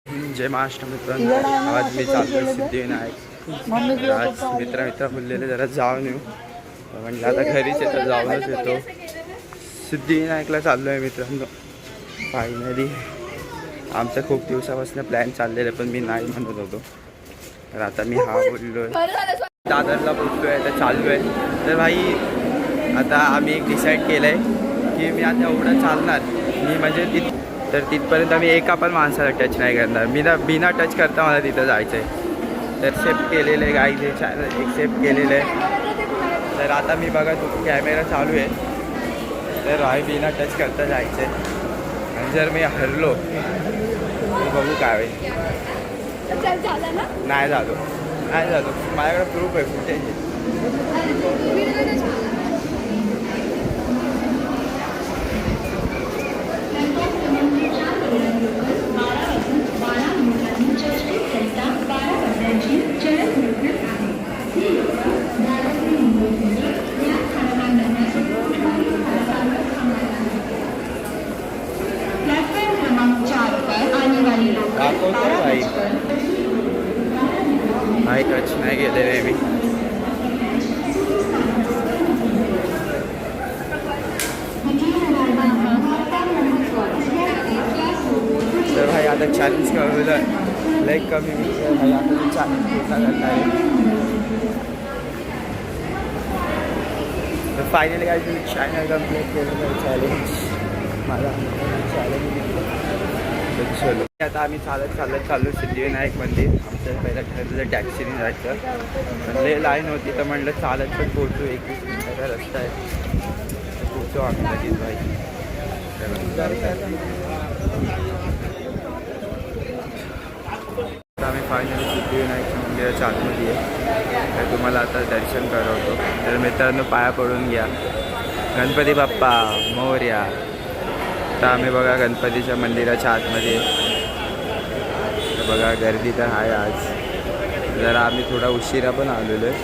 जय महाराष्ट्र मित्रांनो, आज मी चाललो सिद्धिविनायक. आज मित्र बोललेले जरा जाऊन येऊ म्हणजे आता घरीच येतो, जाऊनच येतो. सिद्धिविनायकला चाललो आहे मित्रांनो. फायनली आमचं खूप दिवसापासून प्लॅन चाललेलं पण मी नाही म्हणत होतो. तर आता मी हा बोललो आहे, दादरला बोलतो आहे, तर चाललो आहे. तर भाई आता आम्ही एक डिसाईड केलं आहे की मी आता एवढं चालणार मी म्हणजे तर तिथपर्यंत आम्ही एका पण माणसाला टच नाही करणार. मी ना बिना टच करता मला तिथं जायचं आहे. तर एक्सेप्ट केलेलं आहे गाईचे चॅनल, एक्सेप्ट केलेलं आहे. तर आता मी बघा तो कॅमेरा चालू आहे. तर भाई बिना टच करता जायचं आहे आणि जर मी हरलो तर बघू काय होईल. नाही झालो माझ्याकडे प्रूफ आहे फुटेज. भाई टच नाही गेलेले मी. तर भाई आता चॅलेंज करूला लाईक कमी भाई आता चॅलेंज पूर्ण करणार आहे. तर फायनली काय चॅनल कम्प्लीट केलेलं आहे चॅलेंज मला चॅलेंज. चलो आता आम्ही चाललो सिद्धिविनायक मंदिर. आमचं पहिलं ठरलेलं टॅक्सीने जायचं पण लय लाईन होती तर म्हणलं चालत पण पोहोचू. 21 मिनिटाचा रस्ता आहे, पोहोचू आम्ही लगेच भाई. आता आम्ही फायनली सिद्धिविनायकच्या मंदिराच्या आतमध्ये आहे. तर तुम्हाला आता दर्शन करवतो. तर मित्रांनो पाया पडून घ्या. गणपती बाप्पा मोरया. आता आम्ही बघा गणपतीच्या मंदिराच्या आतमध्ये. तर बघा गर्दी तर आहे आज, जरा आम्ही थोडा उशिरा पण आलेलो आहे.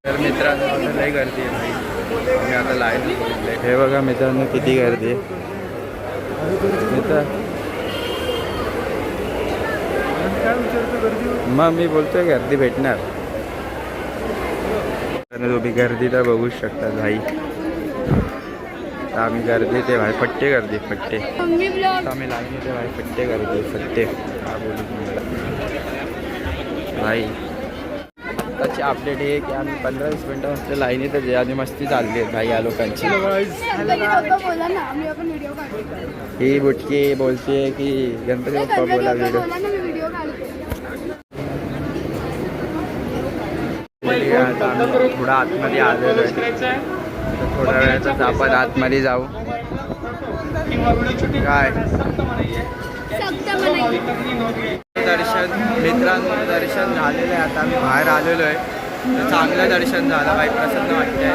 तर मित्रांनो लई गर्दी आहे भाई. आम्ही आता लाईन बघितले. हे बघा मित्रांनो किती गर्दी आहे. मग मी बोलतोय गर्दी भेटणार. तुम्ही गर्दी तर बघूच शकता भाई. आम्ही गर्दी ते भाई फट्टे गर्दी फट्टे. आम्ही लाईन येते भाई फट्टे गर्दी फट्टे. काय बोलू तुम्हाला भाई. आताची अपडेट आहे की आम्ही 15-20 मिनटापासून लाईनीतच आहे आणि मस्ती चालली आहे भाई या लोकांची. ही बुटकी बोलते की गणपती बाप्पा बोला व्हिडिओ. आता आम्ही थोडा आतमध्ये आलेलो आहे. थोड्या वेळातच आपण आतमध्ये जाऊ. काय दर्शन मित्रांनो दर्शन झालेलं आहे. आता आम्ही बाहेर आलेलो आहे. तर चांगलं दर्शन झालं भाई, प्रसन्न वाटतंय.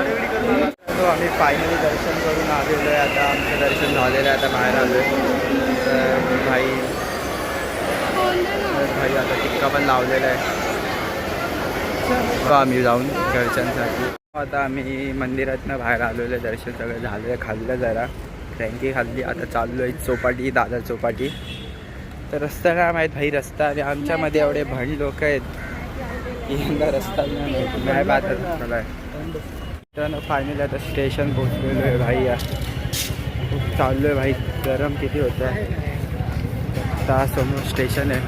तो आम्ही फायनली दर्शन करून आलेलो आहे. आता आमचं दर्शन झालेलं आहे. आता बाहेर आलो आहे. तर भाई आता टिक्का पण लावलेला आहे. आम्ही जाऊन घरच्यांसाठी. आता आम्ही मंदिरातनं बाहेर आलेलो आहे. दर्शन सगळं झालं, खाल्लं जरा फ्रँकी खाल्ली. आता चाललो आहे चौपाटी, दादर चौपाटी. तर रस्ता काय माहीत भाई. रस्ता आणि आमच्यामध्ये एवढे भण लोक आहेत की यंदा रस्ता नाही पाहत आहे. तर फायनली आता स्टेशन पोचलेलो आहे भाई. खूप चाललो आहे भाई. गरम किती होतं. आता समोर स्टेशन आहे.